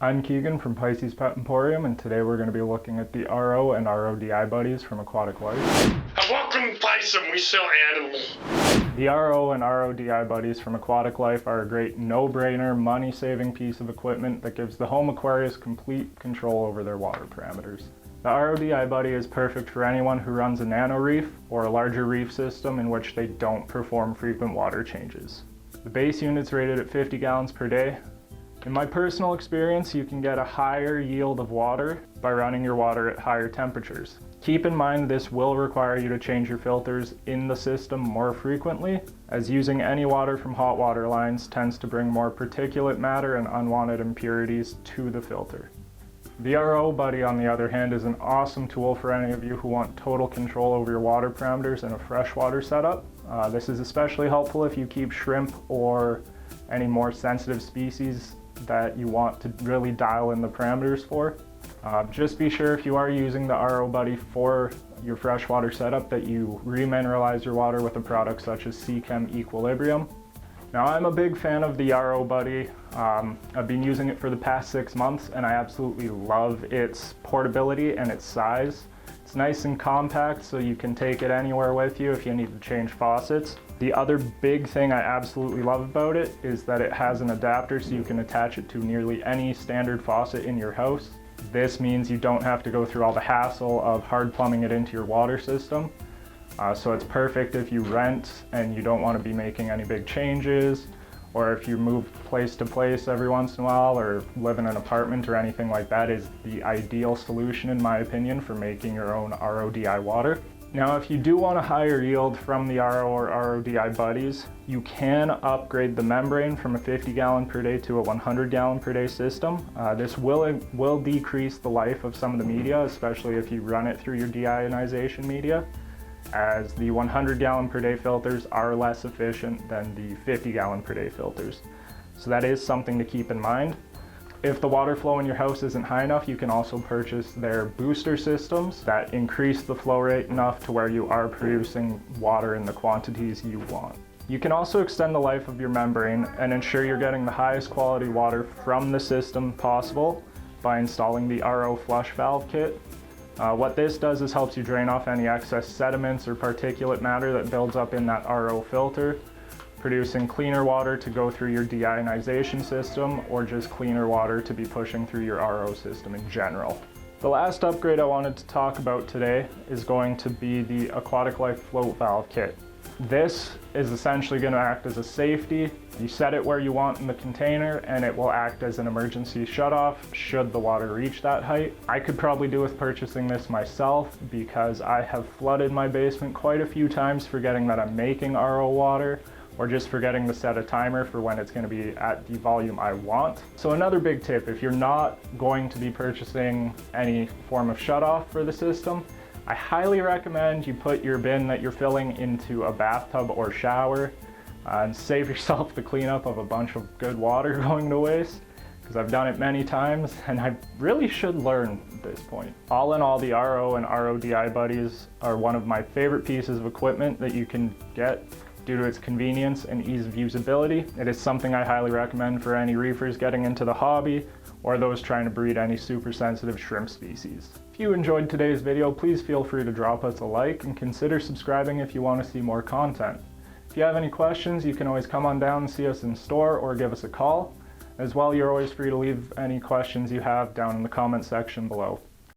I'm Keegan from Pisces Pet Emporium, and today we're going to be looking at the RO and RO Buddies from Aquatic Life. Welcome to Pisces, we sell animals. The RO and RO Buddies from Aquatic Life are a great no-brainer, money-saving piece of equipment that gives the home aquarius complete control over their water parameters. The RO Buddy is perfect for anyone who runs a nano reef or a larger reef system in which they don't perform frequent water changes. The base unit's rated at 50 gallons per day. In my personal experience, you can get a higher yield of water by running your water at higher temperatures. Keep in mind this will require you to change your filters in the system more frequently, as using any water from hot water lines tends to bring more particulate matter and unwanted impurities to the filter. The RO Buddy, on the other hand, is an awesome tool for any of you who want total control over your water parameters in a freshwater setup. This is especially helpful if you keep shrimp or any more sensitive species that you want to really dial in the parameters for. Just be sure if you are using the RO Buddy for your freshwater setup that you remineralize your water with a product such as Seachem Equilibrium. Now, I'm a big fan of the RO Buddy. I've been using it for the past 6 months and I absolutely love its portability and its size. It's nice and compact, so you can take it anywhere with you if you need to change faucets. The other big thing I absolutely love about it is that it has an adapter so you can attach it to nearly any standard faucet in your house. This means you don't have to go through all the hassle of hard plumbing it into your water system. So it's perfect if you rent and you don't want to be making any big changes, or if you move place to place every once in a while, or live in an apartment or anything like that. Is the ideal solution, in my opinion, for making your own RODI water. Now, if you do want a higher yield from the RO or RODI Buddies, you can upgrade the membrane from a 50 gallon per day to a 100 gallon per day system. This will decrease the life of some of the media, especially if you run it through your de-ionization media, as the 100 gallon per day filters are less efficient than the 50 gallon per day filters. So that is something to keep in mind. If the water flow in your house isn't high enough, you can also purchase their booster systems that increase the flow rate enough to where you are producing water in the quantities you want. You can also extend the life of your membrane and ensure you're getting the highest quality water from the system possible by installing the RO flush valve kit. What this does is helps you drain off any excess sediments or particulate matter that builds up in that RO filter, producing cleaner water to go through your de-ionization system, or just cleaner water to be pushing through your RO system in general. The last upgrade I wanted to talk about today is going to be the Aquatic Life float valve kit. This is essentially going to act as a safety. You set it where you want in the container and it will act as an emergency shutoff should the water reach that height. I could probably do with purchasing this myself because I have flooded my basement quite a few times forgetting that I'm making RO water, or just forgetting to set a timer for when it's going to be at the volume I want. So another big tip, if you're not going to be purchasing any form of shutoff for the system, I highly recommend you put your bin that you're filling into a bathtub or shower and save yourself the cleanup of a bunch of good water going to waste, because I've done it many times and I really should learn at this point. All in all, the RO and RODI Buddies are one of my favorite pieces of equipment that you can get due to its convenience and ease of usability. It is something I highly recommend for any reefers getting into the hobby or those trying to breed any super sensitive shrimp species. If you enjoyed today's video, please feel free to drop us a like and consider subscribing if you want to see more content. If you have any questions, you can always come on down and see us in store or give us a call. As well, you're always free to leave any questions you have down in the comment section below.